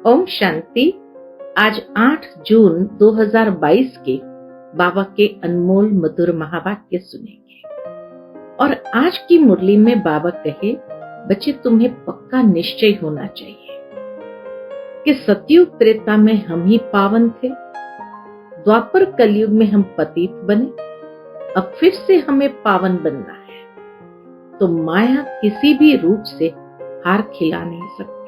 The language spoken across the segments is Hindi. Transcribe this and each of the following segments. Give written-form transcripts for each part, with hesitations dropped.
ओम शांति। आज 8 जून 2022 के बाबा के अनमोल मधुर महावाक्य सुनेंगे। और आज की मुरली में बाबा कहे, बच्चे तुम्हें पक्का निश्चय होना चाहिए कि सतयुग त्रेता में हम ही पावन थे, द्वापर कलयुग में हम पतित बने, अब फिर से हमें पावन बनना है। तो माया किसी भी रूप से हार खिला नहीं सकती।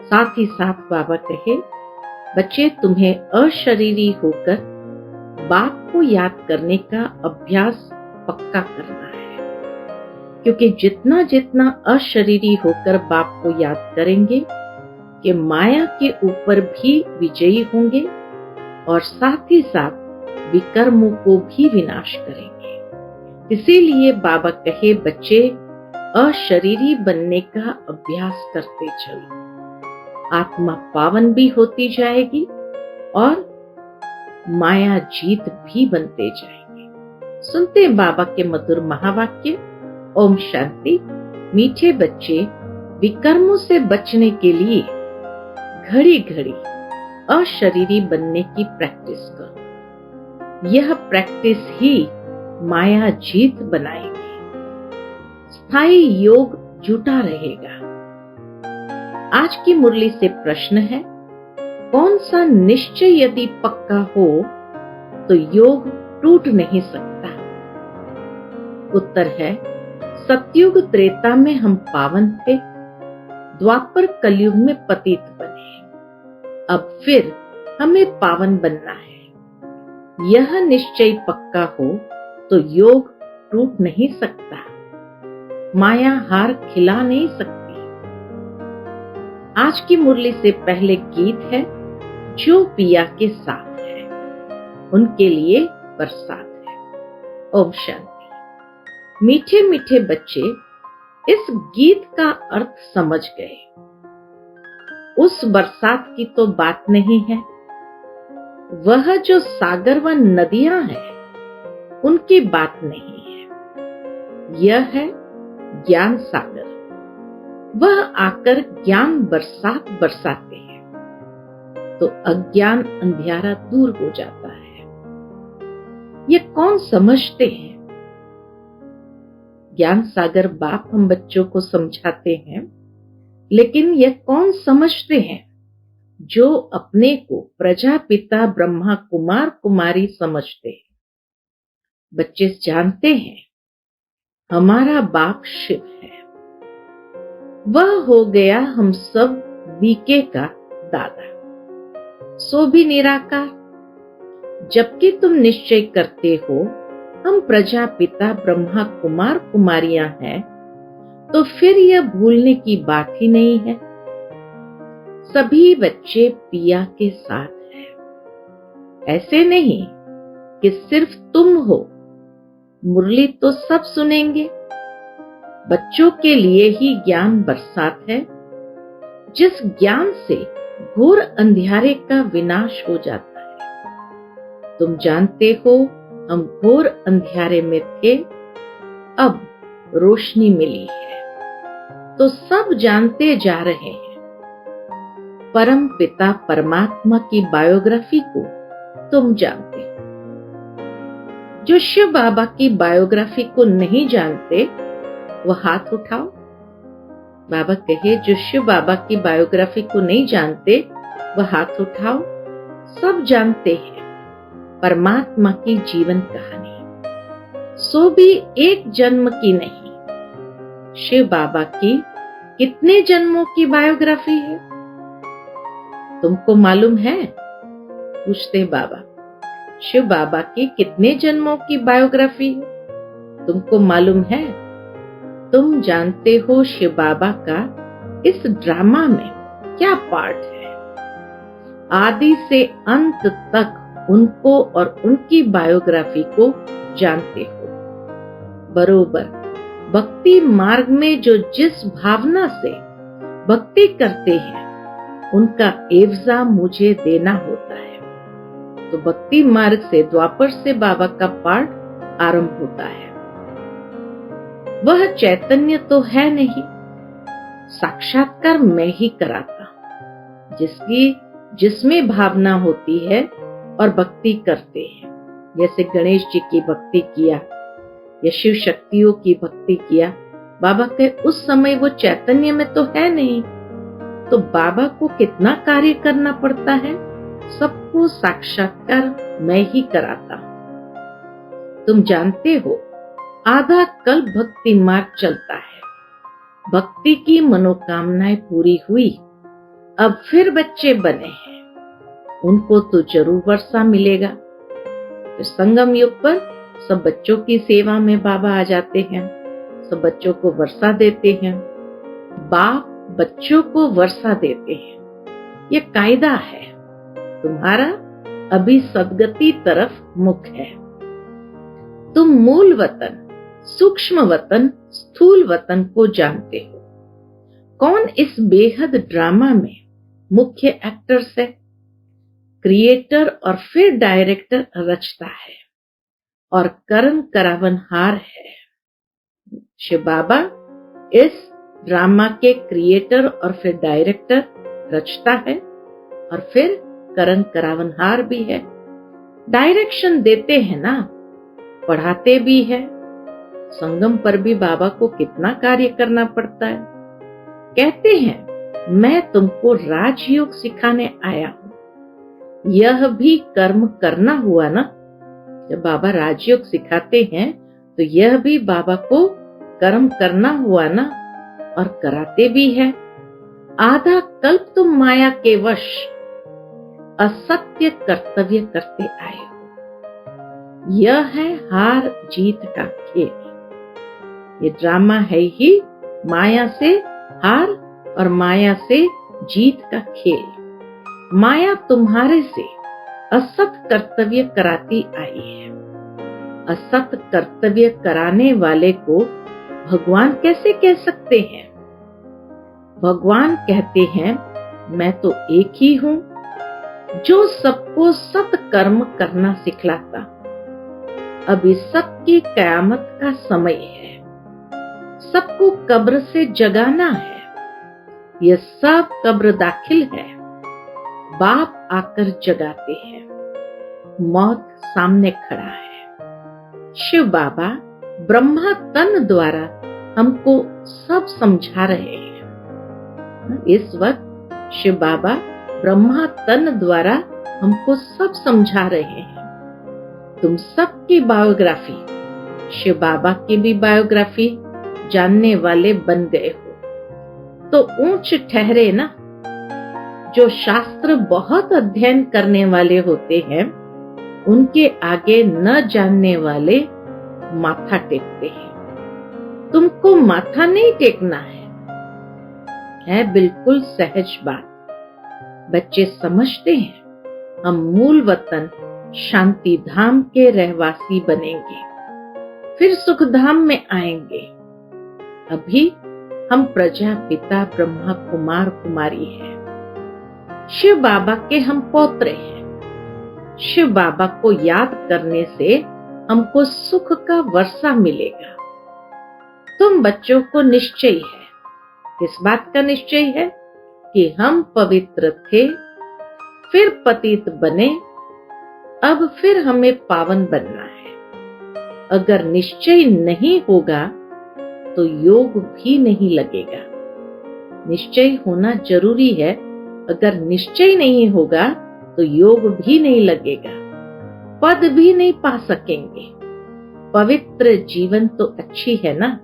साथ ही साथ बाबा कहे, बच्चे तुम्हें अशरीरी होकर बाप को याद करने का अभ्यास पक्का करना है, क्योंकि जितना जितना अशरीरी होकर बाप को याद करेंगे कि माया के ऊपर भी विजयी होंगे और साथ ही साथ विकर्मों को भी विनाश करेंगे। इसीलिए बाबा कहे, बच्चे अशरीरी बनने का अभ्यास करते चलो, आत्मा पावन भी होती जाएगी और माया जीत भी बनते जाएंगे। सुनते हैं बाबा के मधुर महावाक्य। ओम शांति। मीठे बच्चे, विकर्मों से बचने के लिए घड़ी घड़ी अशरीरी बनने की प्रैक्टिस करो। यह प्रैक्टिस ही माया जीत बनाएगी। स्थायी योग जुटा रहेगा। आज की मुरली से प्रश्न है, कौन सा निश्चय यदि पक्का हो तो योग टूट नहीं सकता? उत्तर है, सतयुग त्रेता में हम पावन थे, द्वापर कलयुग में पतित बने, अब फिर हमें पावन बनना है। यह निश्चय पक्का हो तो योग टूट नहीं सकता, माया हार खिला नहीं सकती। आज की मुरली से पहले गीत है, जो पिया के साथ है उनके लिए बरसात है। ओम शांति। मीठे मीठे बच्चे इस गीत का अर्थ समझ गए। उस बरसात की तो बात नहीं है, वह जो सागर व नदियां हैं उनकी बात नहीं है। यह है ज्ञान सागर। वह आकर ज्ञान बरसात बरसाते हैं तो अज्ञान अंधियारा दूर हो जाता है। ये कौन समझते हैं? ज्ञान सागर बाप हम बच्चों को समझाते हैं, लेकिन यह कौन समझते हैं? जो अपने को प्रजापिता ब्रह्मा कुमार कुमारी समझते हैं। बच्चे जानते हैं हमारा बाप शिव है, वह हो गया हम सब बीके का दादा, सो भी निराकार। जबकि तुम निश्चय करते हो हम प्रजापिता ब्रह्मा कुमार कुमारियां हैं, तो फिर यह भूलने की बात ही नहीं है। सभी बच्चे पिया के साथ हैं। ऐसे नहीं कि सिर्फ तुम हो, मुरली तो सब सुनेंगे। बच्चों के लिए ही ज्ञान बरसात है, जिस ज्ञान से घोर अंधियारे का विनाश हो जाता है। तुम जानते हो हम घोर अंधियारे में थे, अब रोशनी मिली है, तो सब जानते जा रहे हैं। परम पिता परमात्मा की बायोग्राफी को तुम जानते हो। जो शिव बाबा की बायोग्राफी को नहीं जानते वह हाथ उठाओ। बाबा कहे, जो शिव बाबा की बायोग्राफी को नहीं जानते वह हाथ उठाओ। सब जानते हैं परमात्मा की जीवन कहानी, सो भी एक जन्म की नहीं। शिव बाबा की कितने जन्मों की बायोग्राफी है तुमको मालूम है? पूछते बाबा, शिव बाबा की कितने जन्मों की बायोग्राफी है तुमको मालूम है? तुम जानते हो शिव बाबा का इस ड्रामा में क्या पार्ट है। आदि से अंत तक उनको और उनकी बायोग्राफी को जानते हो। बरोबर भक्ति मार्ग में जो जिस भावना से भक्ति करते हैं उनका एवजा मुझे देना होता है। तो भक्ति मार्ग से द्वापर से बाबा का पाठ आरंभ होता है। वह चैतन्य तो है नहीं, साक्षात्कार मैं ही कराता हूं। जिसमें भावना होती है और भक्ति करते हैं। जैसे गणेश जी की भक्ति किया या शिव शक्तियों की भक्ति किया, बाबा के उस समय वो चैतन्य में तो है नहीं, तो बाबा को कितना कार्य करना पड़ता है। सबको साक्षात्कार मैं ही कराता हूं। तुम जानते हो, आधा कल्प भक्ति मार्ग चलता है। भक्ति की मनोकामनाएं पूरी हुई, अब फिर बच्चे बने हैं, उनको तो जरूर वर्षा मिलेगा। तो संगम युग पर सब बच्चों की सेवा में बाबा आ जाते हैं, सब बच्चों को वर्षा देते हैं। बाप बच्चों को वर्षा देते हैं। ये कायदा है। तुम्हारा अभी सदगति तरफ मुख है। तुम मूल वतन, सूक्ष्म वतन, स्थूल वतन को जानते हो। कौन इस बेहद ड्रामा में मुख्य एक्टर्स है? क्रिएटर और फिर डायरेक्टर रचता है और करण करावनहार है। शिव बाबा इस ड्रामा के क्रिएटर और फिर डायरेक्टर रचता है और फिर करण करावनहार भी है। डायरेक्शन देते हैं ना, पढ़ाते भी है। संगम पर भी बाबा को कितना कार्य करना पड़ता है। कहते हैं मैं तुमको राजयोग सिखाने आया हूं। यह भी कर्म करना हुआ ना। जब बाबा राजयोग सिखाते हैं तो यह भी बाबा को कर्म करना हुआ ना, और कराते भी है। आधा कल्प तुम माया के वश असत्य कर्तव्य करते आए हो। यह है हार जीत का खेल। ये ड्रामा है ही माया से हार और माया से जीत का खेल। माया तुम्हारे से असत कर्तव्य कराती आई है। असत कर्तव्य कराने वाले को भगवान कैसे कह सकते हैं? भगवान कहते हैं मैं तो एक ही हूं जो सबको सत कर्म करना सिखलाता। अभी सबकी कयामत का समय है। सबको कब्र से जगाना है। यह सब कब्र दाखिल है। बाप आकर जगाते हैं। मौत सामने खड़ा है। शिव बाबा ब्रह्मा तन द्वारा हमको सब समझा रहे हैं। इस वक्त शिव बाबा ब्रह्मा तन द्वारा हमको सब समझा रहे हैं। तुम सबकी बायोग्राफी, शिव बाबा की भी बायोग्राफी जानने वाले बन गए हो तो ऊंच ठहरे ना। जो शास्त्र बहुत अध्ययन करने वाले होते हैं उनके आगे न जानने वाले माथा टेकते हैं। तुमको माथा नहीं टेकना है बिल्कुल सहज बात। बच्चे समझते हैं हम मूल वतन शांति धाम के रहवासी बनेंगे, फिर सुख धाम में आएंगे। अभी हम प्रजापिता ब्रह्मा कुमार कुमारी हैं। शिव बाबा के हम पौत्रे हैं। शिव बाबा को याद करने से हमको सुख का वर्षा मिलेगा। तुम बच्चों को निश्चय है। किस बात का निश्चय है? कि हम पवित्र थे, फिर पतित बने, अब फिर हमें पावन बनना है। अगर निश्चय नहीं होगा तो योग भी नहीं लगेगा। निश्चय होना जरूरी है। अगर निश्चय नहीं होगा तो योग भी नहीं लगेगा, पद भी नहीं पा सकेंगे। पवित्र जीवन तो अच्छी है ना।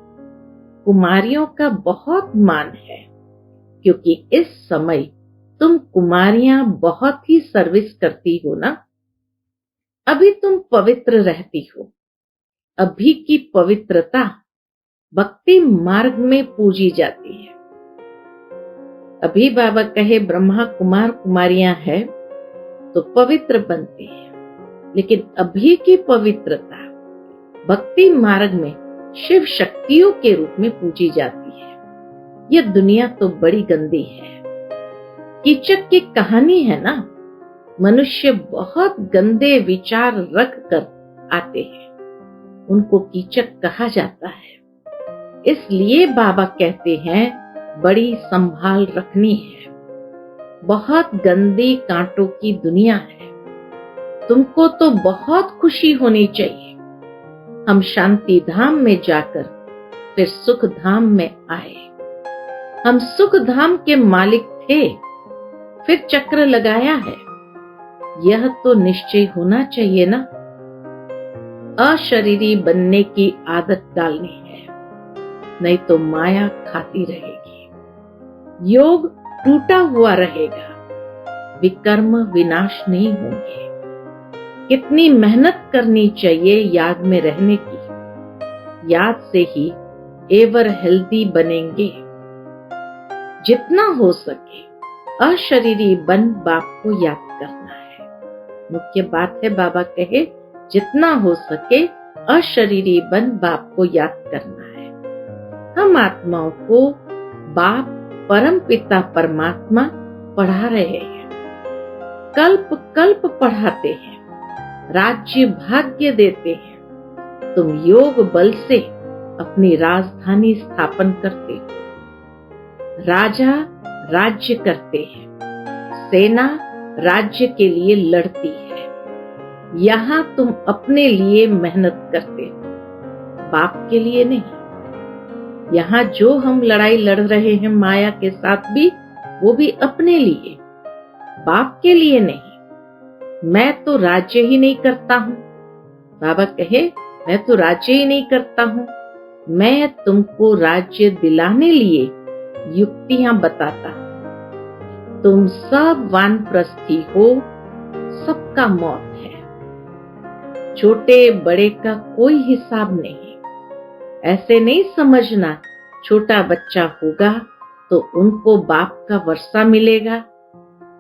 कुमारियों का बहुत मान है क्योंकि इस समय तुम कुमारियां बहुत ही सर्विस करती हो ना। अभी तुम पवित्र रहती हो। अभी की पवित्रता भक्ति मार्ग में पूजी जाती है। अभी बाबा कहे ब्रह्मा कुमार कुमारियां है तो पवित्र बनती है, लेकिन अभी की पवित्रता भक्ति मार्ग में शिव शक्तियों के रूप में पूजी जाती है। यह दुनिया तो बड़ी गंदी है। कीचक की कहानी है ना। मनुष्य बहुत गंदे विचार रख कर आते हैं, उनको कीचक कहा जाता है। इसलिए बाबा कहते हैं बड़ी संभाल रखनी है। बहुत गंदी कांटों की दुनिया है। तुमको तो बहुत खुशी होनी चाहिए। हम शांति धाम में जाकर फिर सुख धाम में आए। हम सुख धाम के मालिक थे, फिर चक्र लगाया है। यह तो निश्चय होना चाहिए ना। अशरीरी बनने की आदत डालनी है, नहीं तो माया खाती रहेगी। योग टूटा हुआ रहेगा, विकर्म विनाश नहीं होंगे। कितनी मेहनत करनी चाहिए याद में रहने की। याद से ही एवर हेल्दी बनेंगे। जितना हो सके अशरीरी बन बाप को याद करना है। मुख्य बात है, बाबा कहे जितना हो सके अशरीरी बन बाप को याद करना है। हम आत्माओं को बाप परम पिता परमात्मा पढ़ा रहे हैं, कल्प कल्प पढ़ाते हैं, राज्य भाग्य देते हैं। तुम योग बल से अपनी राजधानी स्थापन करते हो। राजा राज्य करते हैं, सेना राज्य के लिए लड़ती है। यहां तुम अपने लिए मेहनत करते हो, बाप के लिए नहीं। यहां जो हम लड़ाई लड़ रहे हैं माया के साथ भी, वो भी अपने लिए, बाप के लिए नहीं। मैं तो राज्य ही नहीं करता हूं। बाबा कहे मैं तो राज्य ही नहीं करता हूं। मैं तुमको राज्य दिलाने लिए युक्तियां बताता हूं। तुम सब वानप्रस्थी हो, सबका मौत है। छोटे बड़े का कोई हिसाब नहीं। ऐसे नहीं समझना छोटा बच्चा होगा तो उनको बाप का वर्षा मिलेगा।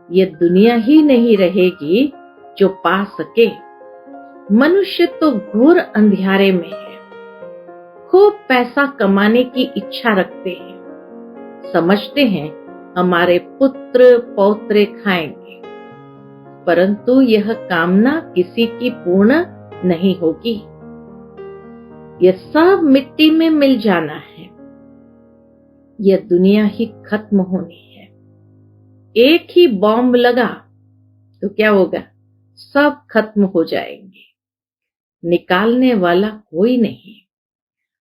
ये दुनिया ही नहीं रहेगी जो पा सके। मनुष्य तो घोर अंधियारे में है। खूब पैसा कमाने की इच्छा रखते हैं। समझते हैं हमारे पुत्र पौत्रे खाएंगे, परंतु यह कामना किसी की पूर्ण नहीं होगी। यह सब मिट्टी में मिल जाना है। यह दुनिया ही खत्म होनी है। एक ही बॉम्ब लगा तो क्या होगा? सब खत्म हो जाएंगे। निकालने वाला कोई नहीं।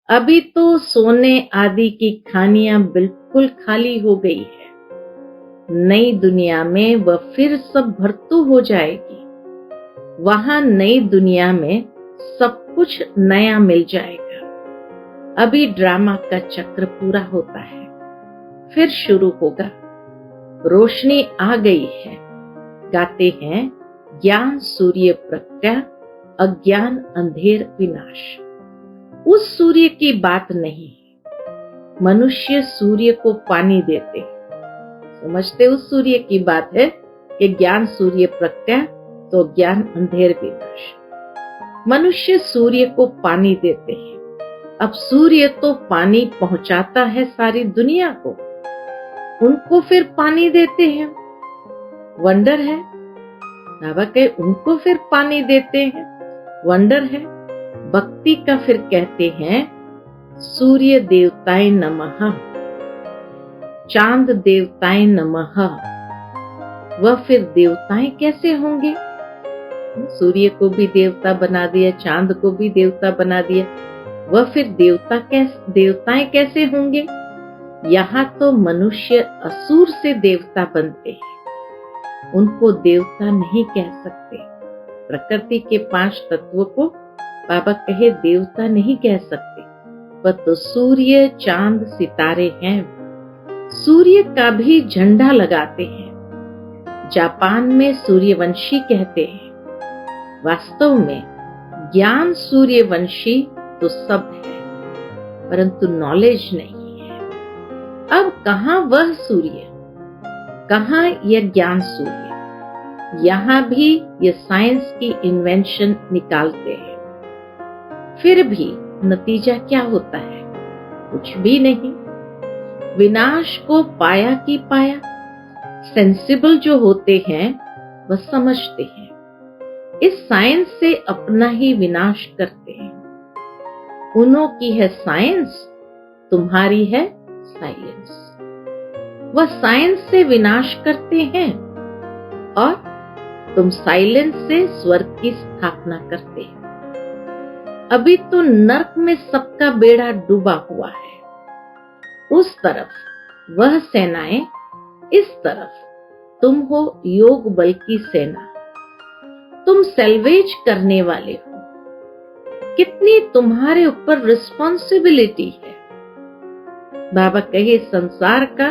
अभी तो सोने आदि की खानियां बिल्कुल खाली हो गई है। नई दुनिया में वह फिर सब भरतू हो जाएगी। वहां नई दुनिया में सब कुछ नया मिल जाएगा। अभी ड्रामा का चक्र पूरा होता है, फिर शुरू होगा। रोशनी आ गई है। गाते हैं ज्ञान सूर्य प्रज्ञा, अज्ञान अंधेर विनाश। उस सूर्य की बात नहीं। मनुष्य सूर्य को पानी देते, समझते उस सूर्य की बात है कि ज्ञान सूर्य प्रज्ञा तो ज्ञान अंधेर विनाश। मनुष्य सूर्य को पानी देते हैं। अब सूर्य तो पानी पहुंचाता है सारी दुनिया को, उनको फिर पानी देते हैं। वंडर है। बाबा कहे उनको फिर पानी देते हैं, वंडर है। भक्ति का फिर कहते हैं सूर्य देवताय नमः, चांद देवताय नमः। वह फिर देवताएं कैसे होंगे? सूर्य को भी देवता बना दिया, चांद को भी देवता बना दिया। वह फिर देवताएं कैसे होंगे? यहाँ तो मनुष्य असुर से देवता बनते हैं, उनको देवता नहीं कह सकते। प्रकृति के 5 तत्वों को बाबा कहे देवता नहीं कह सकते। वह तो सूर्य चांद सितारे हैं। सूर्य का भी झंडा लगाते हैं। जापान में सूर्यवंशी कहते हैं। वास्तव में ज्ञान सूर्यवंशी तो सब है, परंतु नॉलेज नहीं है। अब कहां वह सूर्य, कहां यह ज्ञान सूर्य? यहां भी ये साइंस की इन्वेंशन निकालते हैं, फिर भी नतीजा क्या होता है? कुछ भी नहीं। विनाश को पाया की पाया। सेंसिबल जो होते हैं वह समझते हैं, इस साइंस से अपना ही विनाश करते हैं। उन्हों की है साइंस, तुम्हारी है साइलेंस। वह साइंस से विनाश करते हैं और तुम साइलेंस से स्वर्ग की स्थापना करते हो। अभी तो नर्क में सबका बेड़ा डूबा हुआ है। उस तरफ वह सेनाएं, इस तरफ तुम हो योग बल की सेना। तुम सैल्वेज करने वाले हो। कितनी तुम्हारे ऊपर रिस्पॉन्सिबिलिटी है। बाबा कहे संसार का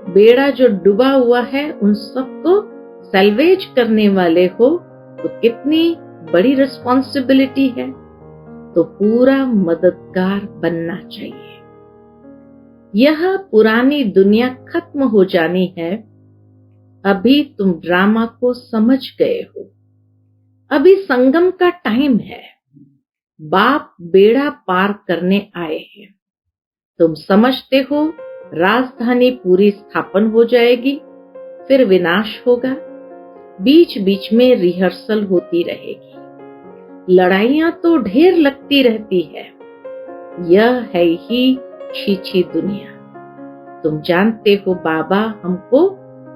बेड़ा जो डूबा हुआ है उन सबको सैल्वेज करने वाले हो, तो कितनी बड़ी रिस्पॉन्सिबिलिटी है। तो पूरा मददगार बनना चाहिए। यह पुरानी दुनिया खत्म हो जानी है। अभी तुम ड्रामा को समझ गए हो। अभी संगम का टाइम है। बाप बेड़ा पार करने आए हैं। तुम समझते हो राजधानी पूरी स्थापन हो जाएगी, फिर विनाश होगा। बीच बीच में रिहर्सल होती रहेगी। लड़ाइयां तो ढेर लगती रहती है। यह है ही छीछी दुनिया। तुम जानते हो बाबा हमको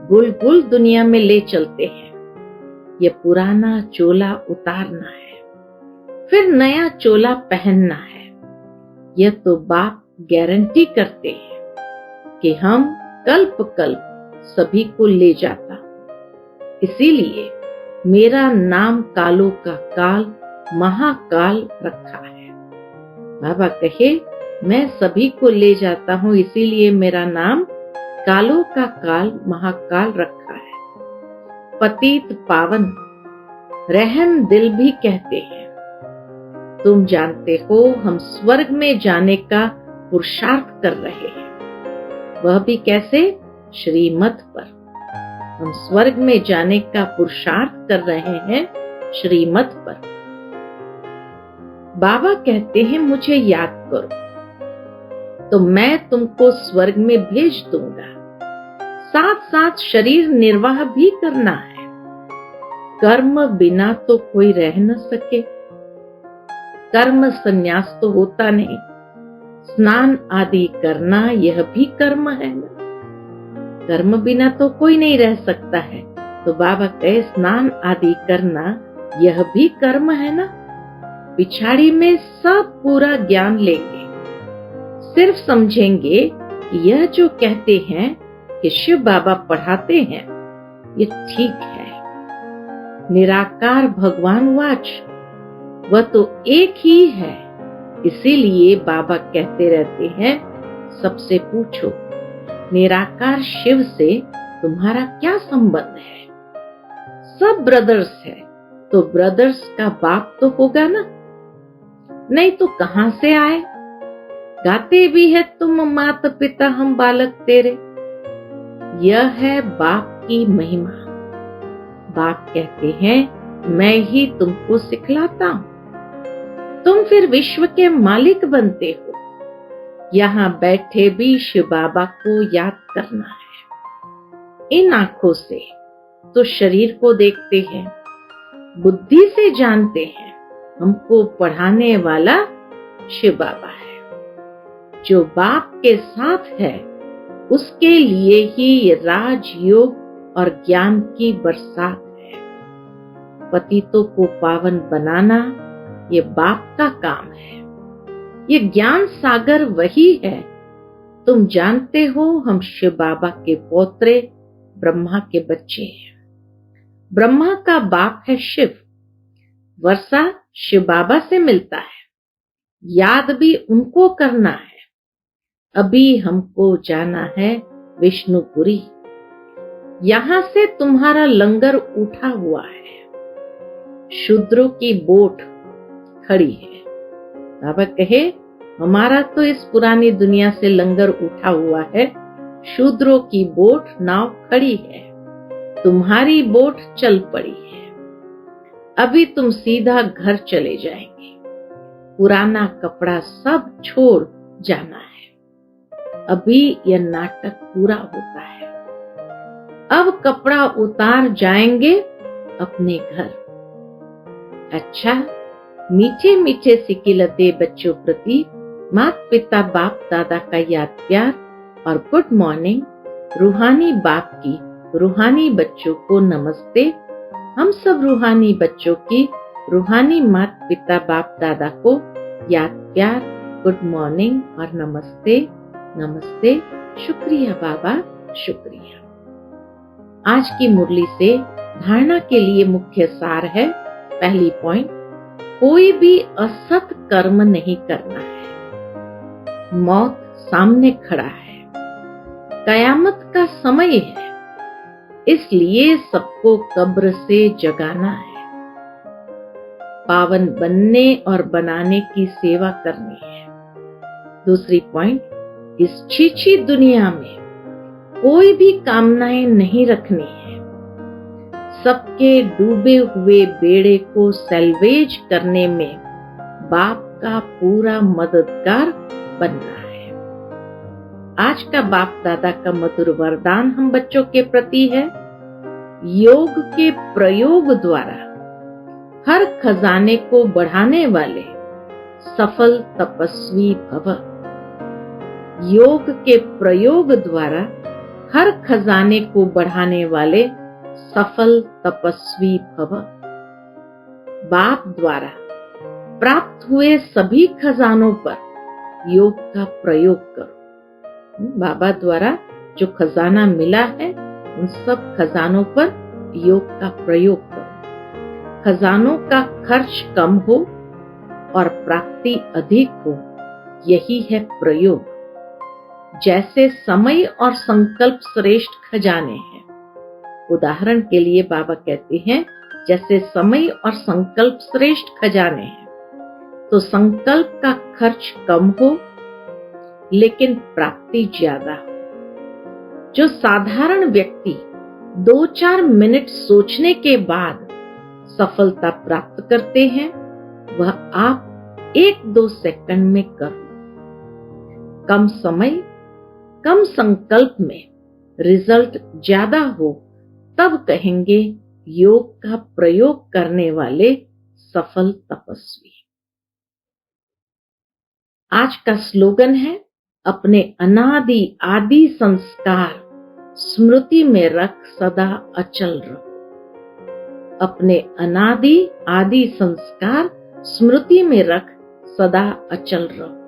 गुल दुनिया में ले चलते हैं। ये पुराना चोला उतारना है, फिर नया चोला पहनना है। यह तो बाप गारंटी करते हैं कि हम कल्प कल्प सभी को ले जाता। इसीलिए मेरा नाम कालों का काल महाकाल रखा है। बाबा कहे मैं सभी को ले जाता हूं, इसीलिए मेरा नाम कालों का काल महाकाल रखा है। पतित पावन रहम दिल भी कहते हैं। तुम जानते हो हम स्वर्ग में जाने का पुरुषार्थ कर रहे हैं। वह भी कैसे? श्रीमत पर। हम स्वर्ग में जाने का पुरुषार्थ कर रहे हैं श्रीमत पर। बाबा कहते हैं मुझे याद करो तो मैं तुमको स्वर्ग में भेज दूंगा। साथ साथ शरीर निर्वाह भी करना है। कर्म बिना तो कोई रह न सके। कर्म संन्यास तो होता नहीं। स्नान आदि करना यह भी कर्म है ना। कर्म बिना तो कोई नहीं रह सकता है। तो बाबा कहे स्नान आदि करना यह भी कर्म है ना। पिछाड़ी में सब पूरा ज्ञान लेंगे। सिर्फ समझेंगे कि यह जो कहते हैं कि शिव बाबा पढ़ाते हैं ये ठीक है। निराकार भगवान वाच वह तो एक ही है। इसीलिए बाबा कहते रहते हैं सबसे पूछो निराकार शिव से तुम्हारा क्या संबंध है। सब ब्रदर्स है तो ब्रदर्स का बाप तो होगा ना। नहीं तो कहां से आए। गाते भी है तुम माता पिता हम बालक तेरे। यह है बाप की महिमा। बाप कहते हैं मैं ही तुमको सिखलाता हूं। तुम फिर विश्व के मालिक बनते हो। यहाँ बैठे भी शिव बाबा को याद करना है। इन आंखों से तो शरीर को देखते हैं, बुद्धि से जानते हैं हमको पढ़ाने वाला शिव बाबा है। जो बाप के साथ है उसके लिए ही ये राजयोग और ज्ञान की बरसात है। पतितों को पावन बनाना ये बाप का काम है। ये ज्ञान सागर वही है। तुम जानते हो हम शिव बाबा के पोत्रे ब्रह्मा के बच्चे हैं। ब्रह्मा का बाप है शिव। वर्षा शिव बाबा से मिलता है। याद भी उनको करना है। अभी हमको जाना है विष्णुपुरी। यहां से तुम्हारा लंगर उठा हुआ है। शूद्रों की बोट खड़ी है। बाबा कहे हमारा तो इस पुरानी दुनिया से लंगर उठा हुआ है। शूद्रों की बोट नाव खड़ी है। तुम्हारी बोट चल पड़ी है। अभी तुम सीधा घर चले जाएंगे। पुराना कपड़ा सब छोड़ जाना है। अभी यह नाटक पूरा होता है। अब कपड़ा उतार जाएंगे अपने घर। अच्छा, मीठे मीठे सिकिलते बच्चों प्रति माता पिता बाप दादा का याद प्यार और गुड मॉर्निंग। रूहानी बाप की रूहानी बच्चों को नमस्ते। हम सब रूहानी बच्चों की रूहानी माता पिता बाप दादा को याद प्यार, गुड मॉर्निंग और नमस्ते। नमस्ते, शुक्रिया बाबा, शुक्रिया। आज की मुरली से धारणा के लिए मुख्य सार है, पहली पॉइंट, कोई भी असत कर्म नहीं करना है। मौत सामने खड़ा है, कयामत का समय है, इसलिए सबको कब्र से जगाना है। पावन बनने और बनाने की सेवा करनी है। दूसरी पॉइंट, इस छीछी दुनिया में कोई भी कामनाएं नहीं रखनी है। सबके डूबे हुए बेड़े को सैल्वेज करने में बाप का पूरा मददगार बनना है। आज का बाप दादा का मधुर वरदान हम बच्चों के प्रति है, योग के प्रयोग द्वारा हर खजाने को बढ़ाने वाले सफल तपस्वी भव। योग के प्रयोग द्वारा हर खजाने को बढ़ाने वाले सफल तपस्वी भव। बाप द्वारा प्राप्त हुए सभी खजानों पर योग का प्रयोग करो। बाबा द्वारा जो खजाना मिला है उन सब खजानों पर योग का प्रयोग करो। खजानों का खर्च कम हो और प्राप्ति अधिक हो, यही है प्रयोग। जैसे समय और संकल्प श्रेष्ठ खजाने हैं। उदाहरण के लिए बाबा कहते हैं, जैसे समय और संकल्प श्रेष्ठ खजाने हैं, तो संकल्प का खर्च कम हो लेकिन प्राप्ति ज्यादा हो। जो साधारण व्यक्ति 2-4 मिनट सोचने के बाद सफलता प्राप्त करते हैं, वह आप 1-2 सेकंड में करो। कम समय कम संकल्प में रिजल्ट ज्यादा हो, तब कहेंगे योग का प्रयोग करने वाले सफल तपस्वी। आज का स्लोगन है, अपने अनादि आदि संस्कार स्मृति में रख सदा अचल रहो। अपने अनादि आदि संस्कार स्मृति में रख सदा अचल रहो।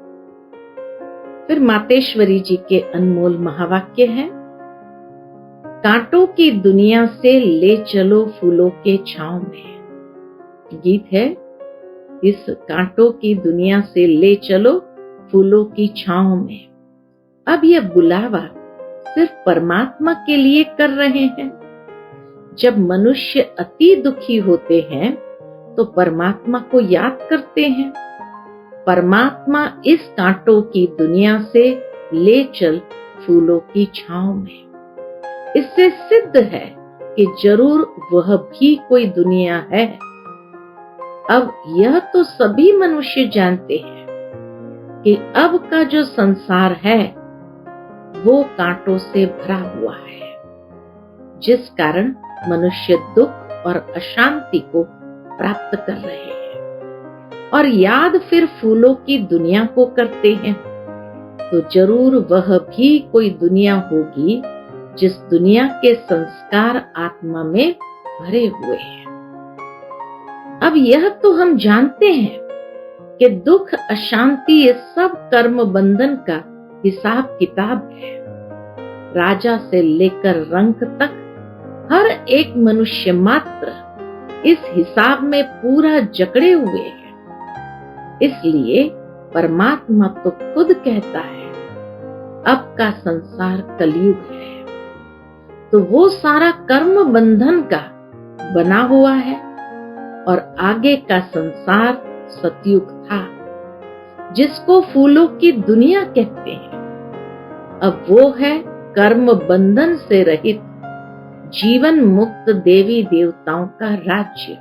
फिर मातेश्वरी जी के अनमोल महावाक्य है, कांटों की दुनिया से ले चलो फूलों के छांव में। गीत है, इस कांटों की दुनिया से ले चलो फूलों की छांव में। अब यह बुलावा सिर्फ परमात्मा के लिए कर रहे हैं। जब मनुष्य अति दुखी होते हैं तो परमात्मा को याद करते हैं। परमात्मा इस कांटों की दुनिया से ले चल फूलों की छांव में। इससे सिद्ध है कि जरूर वह भी कोई दुनिया है। अब यह तो सभी मनुष्य जानते हैं कि अब का जो संसार है वो कांटों से भरा हुआ है, जिस कारण मनुष्य दुख और अशांति को प्राप्त कर रहे हैं। और याद फिर फूलों की दुनिया को करते हैं, तो जरूर वह भी कोई दुनिया होगी जिस दुनिया के संस्कार आत्मा में भरे हुए हैं। अब यह तो हम जानते हैं कि दुख अशांति ये सब कर्म बंधन का हिसाब किताब है। राजा से लेकर रंक तक हर एक मनुष्य मात्र इस हिसाब में पूरा जकड़े हुए हैं। इसलिए परमात्मा तो खुद कहता है, अब का संसार कलयुग है, तो वो सारा कर्म बंधन का बना हुआ है और आगे का संसार सतयुग था, जिसको फूलों की दुनिया कहते हैं। अब वो है कर्म बंधन से रहित जीवन मुक्त देवी देवताओं का राज्य,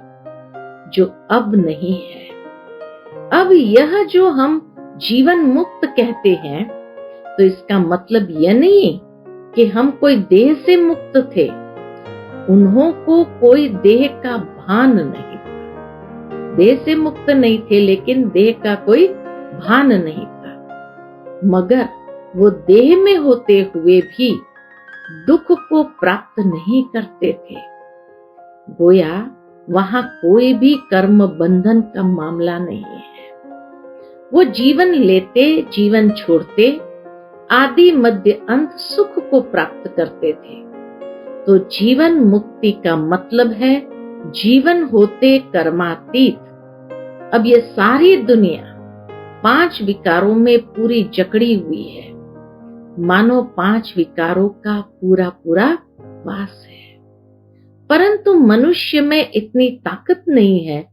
जो अब नहीं है। अब यह जो हम जीवन मुक्त कहते हैं, तो इसका मतलब यह नहीं कि हम कोई देह से मुक्त थे। उन्हों को कोई देह का भान नहीं था। देह से मुक्त नहीं थे, लेकिन देह का कोई भान नहीं था। मगर वो देह में होते हुए भी दुख को प्राप्त नहीं करते थे। गोया वहां कोई भी कर्म बंधन का मामला नहीं है। वो जीवन लेते, जीवन छोड़ते, आदि मध्य अंत सुख को प्राप्त करते थे। तो जीवन मुक्ति का मतलब है जीवन होते कर्मातीत। अब ये सारी दुनिया 5 विकारों में पूरी जकड़ी हुई है, मानो 5 विकारों का पूरा पूरा वास है। परंतु मनुष्य में इतनी ताकत नहीं है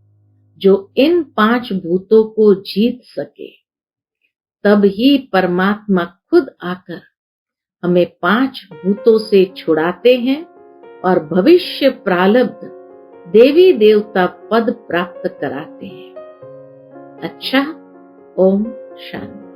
जो इन 5 भूतों को जीत सके। तब ही परमात्मा खुद आकर हमें 5 भूतों से छुड़ाते हैं और भविष्य प्रारब्ध देवी देवता पद प्राप्त कराते हैं। अच्छा, ओम शांति।